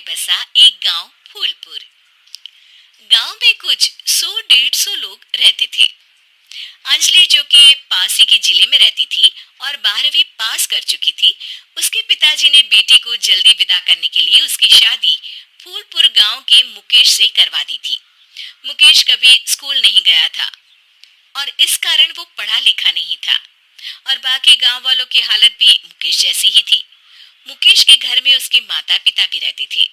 में बसा एक गांव फूलपुर। गांव में कुछ 100-150 लोग रहते थे। अंजलि, जो कि पास ही के जिले में रहती थी और 12वीं पास कर चुकी थी, उसके पिताजी ने बेटी को जल्दी विदा करने के लिए उसकी शादी फूलपुर गांव के मुकेश से करवा दी थी। मुकेश कभी स्कूल नहीं गया था और इस कारण वो पढ़ा लिखा नहीं था और बाकी गांव वालों की हालत भी मुकेश जैसी ही थी। मुकेश के घर में उसके माता पिता भी रहते थे।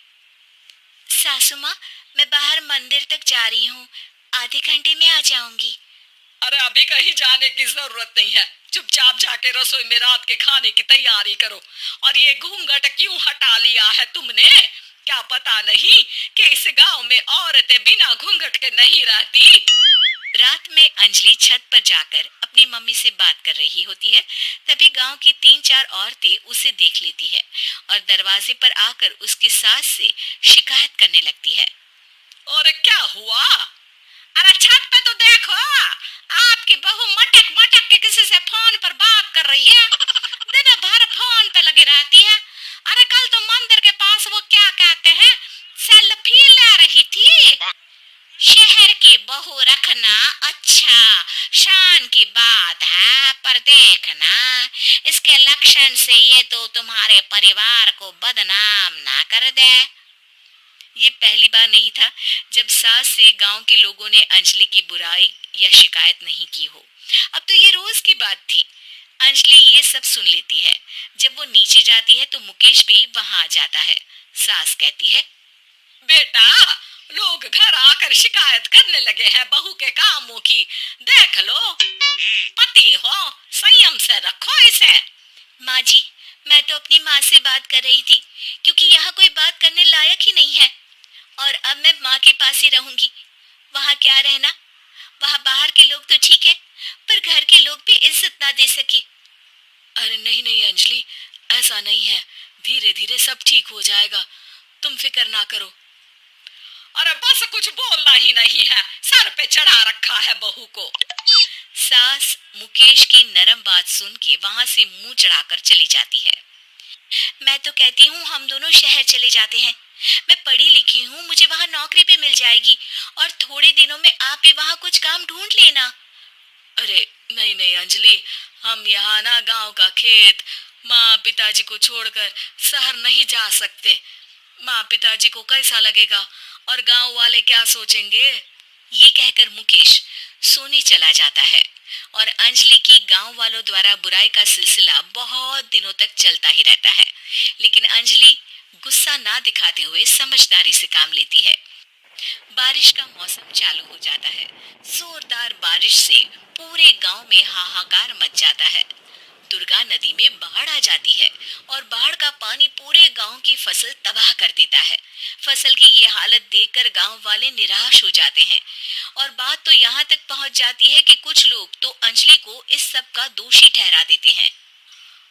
सासू माँ, मैं बाहर मंदिर तक जा रही हूँ, आधे घंटे में आ जाऊंगी। अरे अभी कहीं जाने की जरूरत नहीं है, चुपचाप जाके रसोई में रात के खाने की तैयारी करो। और ये घूंघट क्यों हटा लिया है तुमने? क्या पता नहीं कि इस गांव में औरतें बिना घूंघट के नहीं रहती? रात में अंजलि छत पर जाकर अपनी मम्मी से बात कर रही होती है। तभी गांव की 3-4 औरतें उसे देख लेती है और दरवाजे पर आकर उसकी सास से शिकायत करने लगती है। और क्या हुआ? अरे छत पे तो देखो, आपकी बहू मटक मटक के किसी से फोन पर बात कर रही है। दिन भर फोन पे लगी रहती है। अरे कल तो मंदिर के पास वो क्या कहते हैं, सेल्फी ले रही थी। शहर की बहू रखना अच्छा शान की बात है, पर देखना इसके लक्षण से ये तो तुम्हारे परिवार को बदनाम ना कर दे। ये पहली बार नहीं था जब सास से गांव के लोगों ने अंजलि की बुराई या शिकायत नहीं की हो। अब तो ये रोज की बात थी। अंजलि ये सब सुन लेती है। जब वो नीचे जाती है तो मुकेश भी वहां आ जाता है। सास कहती है, बेटा, लोग घर आकर शिकायत करने लगे हैं बहू के कामों की। देख लो, पति हो, संयम से रखो इसे। माँ जी, मैं तो अपनी माँ से बात कर रही थी, क्योंकि यहाँ कोई बात करने लायक ही नहीं है और अब मैं माँ के पास ही रहूंगी। वहाँ क्या रहना, वहाँ बाहर के लोग तो ठीक है, पर घर के लोग भी इज्जत ना दे सके। अरे नहीं नहीं अंजलि, ऐसा नहीं है, धीरे धीरे सब ठीक हो जाएगा, तुम फिक्र ना करो। अरे बस कुछ बोलना ही नहीं है, सर पे चढ़ा रखा है बहू को। सास मुकेश की नरम बात सुन के वहां से मुंह चढ़ाकर चली जाती है। मैं तो कहती हूँ हम दोनों शहर चले जाते हैं। मैं पढ़ी लिखी हूँ, मुझे वहाँ नौकरी भी मिल जाएगी और थोड़े दिनों में आप भी वहाँ कुछ काम ढूंढ लेना। अरे नहीं नहीं अंजलि, हम यहाँ ना गांव का खेत, माँ पिताजी को छोड़कर शहर नहीं जा सकते। माँ पिताजी को कैसा लगेगा और गांव वाले क्या सोचेंगे? ये कहकर मुकेश सोने चला जाता है और अंजलि की गांव वालों द्वारा बुराई का सिलसिला बहुत दिनों तक चलता ही रहता है। लेकिन अंजलि गुस्सा ना दिखाते हुए समझदारी से काम लेती है। बारिश का मौसम चालू हो जाता है। जोरदार बारिश से पूरे गांव में हाहाकार मच जाता है। दुर्गा नदी में बाढ़ आ जाती है और बाढ़ का पानी पूरे गांव की फसल तबाह कर देता है। फसल की ये हालत देखकर गांव वाले निराश हो जाते हैं और बात तो यहाँ तक पहुँच जाती है कि कुछ लोग तो अंजलि को इस सब का दोषी ठहरा देते हैं।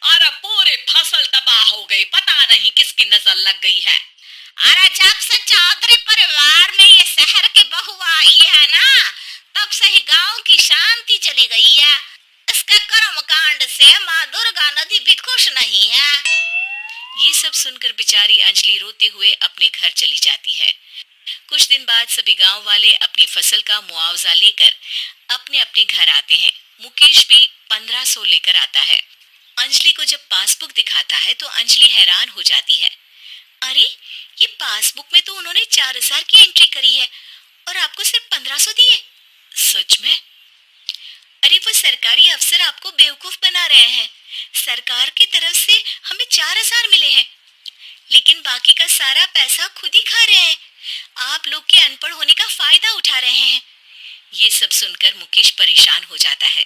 अरे पूरी फसल तबाह हो गई, पता नहीं किसकी नजर लग गई है। अरे जब से चौधरी परिवार में ये शहर की बहू आई है ना, तब से ही गांव की शांति चली गई है। इसके कर्म कांड से माँ दुर्गा नदी भी खुश नहीं है। ये सब सुनकर बेचारी अंजलि रोते हुए अपने घर चली जाती है। कुछ दिन बाद सभी गांव वाले अपनी फसल का मुआवजा लेकर अपने अपने घर आते हैं। मुकेश भी 1500 लेकर आता है। अंजलि को जब पासबुक दिखाता है तो अंजलि हैरान हो जाती है। अरे, ये पासबुक में तो उन्होंने 4000 की एंट्री करी है और आपको सिर्फ 1500 दिए। सच में? अरे वो सरकारी अफसर आपको बेवकूफ बना रहे हैं। सरकार की तरफ से हमें 4000 मिले हैं, लेकिन बाकी का सारा पैसा खुद ही खा रहे हैं। आप लोग के अनपढ़ होने का फायदा उठा रहे हैं। ये सब सुनकर मुकेश परेशान हो जाता है,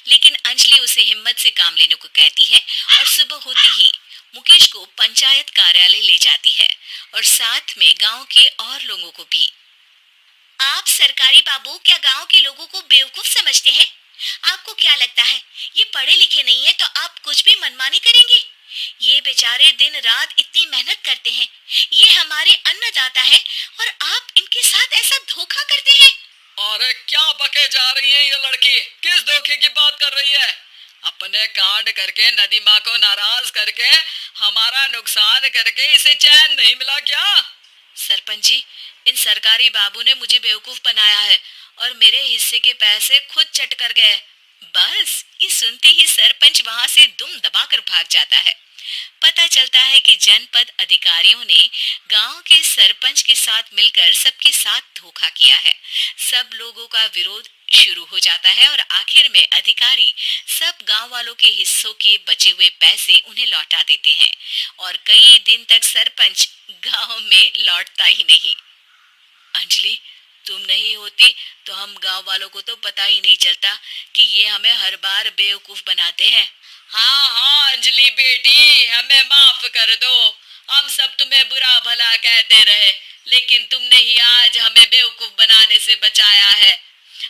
लेकिन अंजलि उसे हिम्मत से काम लेने को कहती है और सुबह होते ही मुकेश को पंचायत कार्यालय ले जाती है और साथ में गांव के और लोगों को भी। आप सरकारी बाबू क्या गांव के लोगों को बेवकूफ समझते हैं? आपको क्या लगता है ये पढ़े लिखे नहीं है तो आप कुछ भी मनमानी करेंगे? ये बेचारे दिन रात इतनी मेहनत करते हैं, ये हमारे अन्नदाता है और आप इनके साथ ऐसा धोखा करते हैं। अरे क्या बके जा रही है ये लड़की, किस धोखे की बात कर रही है? अपने कांड करके नदी माँ को नाराज करके हमारा नुकसान करके इसे चैन नहीं मिला क्या? सरपंच जी, इन सरकारी बाबू ने मुझे बेवकूफ बनाया है और मेरे हिस्से के पैसे खुद चट कर गए। बस ये सुनते ही सरपंच वहां से दुम दबाकर भाग जाता है। पता चलता है कि जनपद अधिकारियों ने गांव के सरपंच के साथ मिलकर सबके साथ धोखा किया है। सब लोगों का विरोध शुरू हो जाता है और आखिर में अधिकारी सब गांव वालों के हिस्सों के बचे हुए पैसे उन्हें लौटा देते हैं और कई दिन तक सरपंच गांव में लौटता ही नहीं। अंजलि, तुम नहीं होती तो हम गांव वालों को तो पता ही नहीं चलता कि ये हमें हर बार बेवकूफ बनाते हैं। हाँ हाँ अंजलि बेटी, हमें माफ कर दो। हम सब तुम्हें बुरा भला कहते रहे, लेकिन तुमने ही आज हमें बेवकूफ बनाने से बचाया है।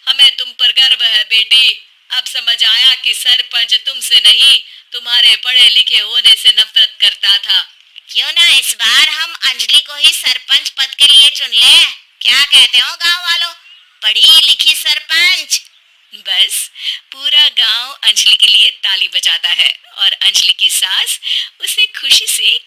हमें तुम पर गर्व है बेटी। अब समझ आया कि सरपंच तुमसे नहीं, तुम्हारे पढ़े लिखे होने से नफरत करता था। क्यों ना इस बार हम अंजलि को ही सरपंच पद के लिए चुन ले? क्या कहते हो गांव वालों? पढ़ी लिखी सरपंच। बस पूरा गांव अंजलि के लिए ताली बजाता है और अंजलि की सास उसे खुशी से